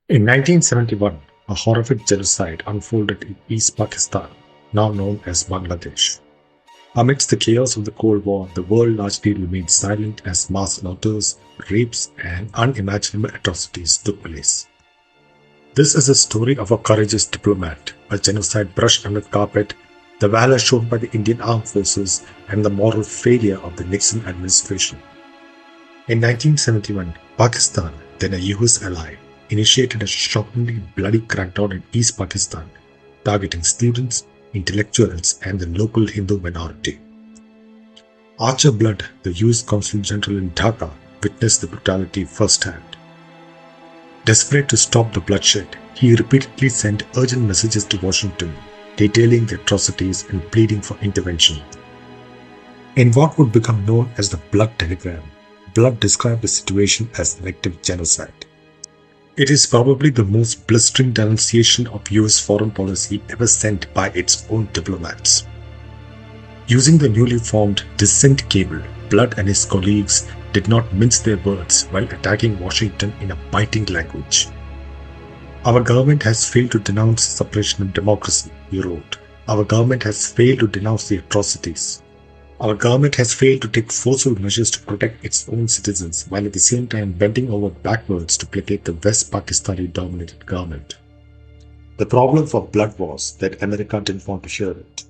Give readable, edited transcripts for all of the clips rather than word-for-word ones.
In 1971, a horrific genocide unfolded in East Pakistan, now known as Bangladesh. Amidst the chaos of the Cold War, the world largely remained silent as mass slaughters, rapes, and unimaginable atrocities took place. This is a story of a courageous diplomat, a genocide brushed under the carpet, the valor shown by the Indian armed forces, and the moral failure of the Nixon administration. In 1971, Pakistan, then a US ally, initiated a shockingly bloody crackdown in East Pakistan, targeting students, intellectuals, and the local Hindu minority. Archer Blood, the US Consul General in Dhaka, witnessed the brutality firsthand. Desperate to stop the bloodshed, he repeatedly sent urgent messages to Washington, detailing the atrocities and pleading for intervention. In what would become known as the Blood Telegram, Blood described the situation as elective genocide. It is probably the most blistering denunciation of US foreign policy ever sent by its own diplomats. Using the newly formed dissent cable, Blood and his colleagues did not mince their words while attacking Washington in a biting language. Our government has failed to denounce the suppression of democracy, he wrote. Our government has failed to denounce the atrocities. Our government has failed to take forceful measures to protect its own citizens while at the same time bending over backwards to placate the West Pakistani-dominated government. The problem for Blood was that America didn't want to hear it.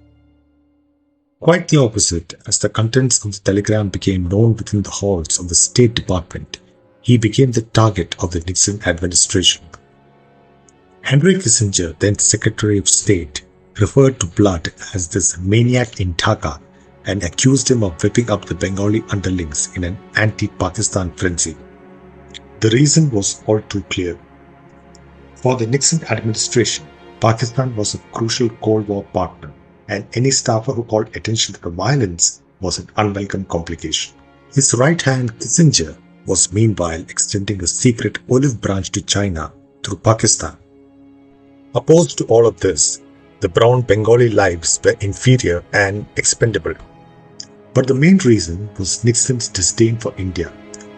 Quite the opposite, as the contents of the telegram became known within the halls of the State Department, he became the target of the Nixon administration. Henry Kissinger, then Secretary of State, referred to Blood as this maniac in Dhaka and accused him of whipping up the Bengali underlings in an anti-Pakistan frenzy. The reason was all too clear. For the Nixon administration, Pakistan was a crucial Cold War partner, and any staffer who called attention to the violence was an unwelcome complication. His right hand, Kissinger, was meanwhile extending a secret olive branch to China through Pakistan. Opposed to all of this, the brown Bengali lives were inferior and expendable. But the main reason was Nixon's disdain for India,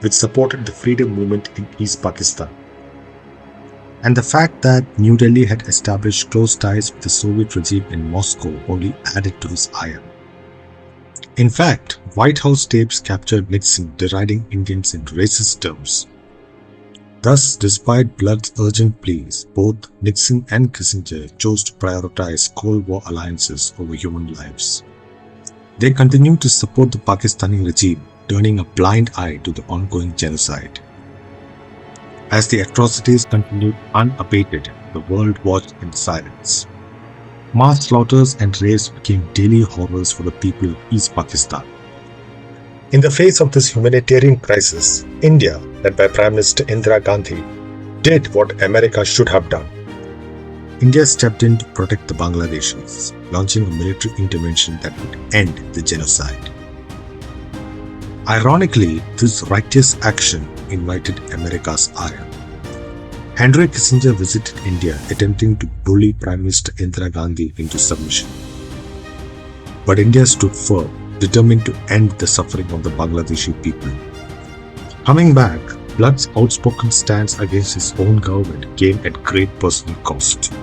which supported the freedom movement in East Pakistan. And the fact that New Delhi had established close ties with the Soviet regime in Moscow only added to his ire. In fact, White House tapes captured Nixon deriding Indians in racist terms. Thus, despite Blood's urgent pleas, both Nixon and Kissinger chose to prioritize Cold War alliances over human lives. They continued to support the Pakistani regime, turning a blind eye to the ongoing genocide. As the atrocities continued unabated, the world watched in silence. Mass slaughters and rapes became daily horrors for the people of East Pakistan. In the face of this humanitarian crisis, India, led by Prime Minister Indira Gandhi, did what America should have done. India stepped in to protect the Bangladeshis, launching a military intervention that would end the genocide. Ironically, this righteous action invited America's ire. Henry Kissinger visited India attempting to bully Prime Minister Indira Gandhi into submission. But India stood firm, determined to end the suffering of the Bangladeshi people. Coming back, Blood's outspoken stance against his own government came at great personal cost.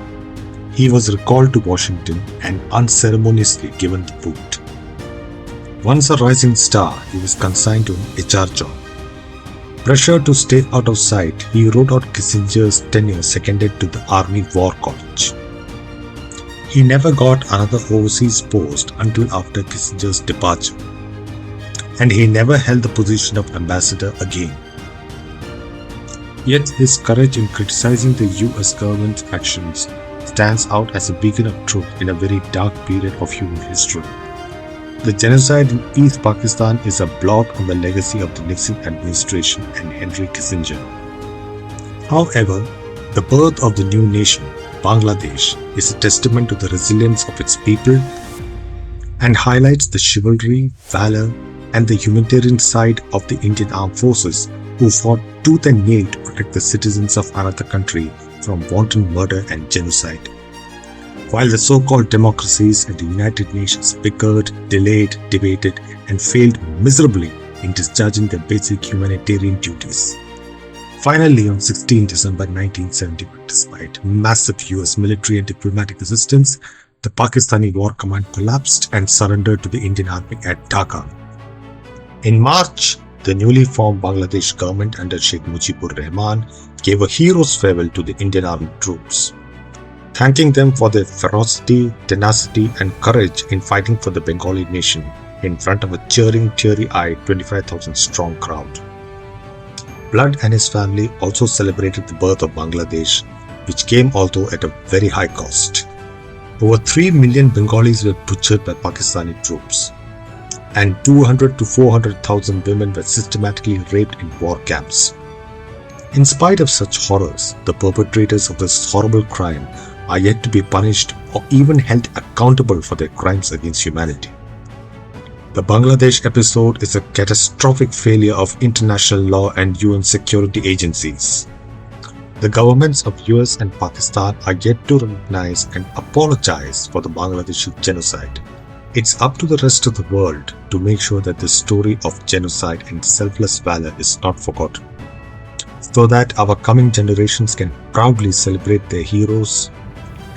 He was recalled to Washington and unceremoniously given the boot. Once a rising star, he was consigned to an HR job. Pressured to stay out of sight, he wrote out Kissinger's tenure seconded to the Army War College. He never got another overseas post until after Kissinger's departure, and he never held the position of ambassador again. Yet his courage in criticizing the US government's actions stands out as a beacon of truth in a very dark period of human history. The genocide in East Pakistan is a blot on the legacy of the Nixon administration and Henry Kissinger. However, the birth of the new nation, Bangladesh, is a testament to the resilience of its people and highlights the chivalry, valor, and the humanitarian side of the Indian armed forces who fought tooth and nail to protect the citizens of another country from wanton murder and genocide. While the so-called democracies and the United Nations bickered, delayed, debated, and failed miserably in discharging their basic humanitarian duties, Finally, on 16 December 1971, despite massive US military and diplomatic resistance, the Pakistani War Command collapsed and surrendered to the Indian Army at Dhaka. In March, the newly formed Bangladesh government under Sheikh Mujibur Rahman gave a hero's farewell to the Indian Army troops, thanking them for their ferocity, tenacity, and courage in fighting for the Bengali nation in front of a cheering, teary-eyed 25,000-strong crowd. Blood and his family also celebrated the birth of Bangladesh, which came although at a very high cost. Over 3 million Bengalis were butchered by Pakistani troops, and 200 to 400,000 women were systematically raped in war camps. In spite of such horrors, the perpetrators of this horrible crime are yet to be punished or even held accountable for their crimes against humanity. The Bangladesh episode is a catastrophic failure of international law and UN security agencies. The governments of US and Pakistan are yet to recognize and apologize for the Bangladeshi genocide. It's up to the rest of the world to make sure that the story of genocide and selfless valor is not forgotten, so that our coming generations can proudly celebrate their heroes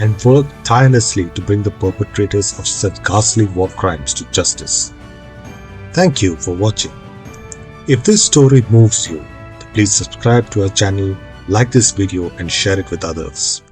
and work tirelessly to bring the perpetrators of such ghastly war crimes to justice. Thank you for watching. If this story moves you, please subscribe to our channel, like this video and share it with others.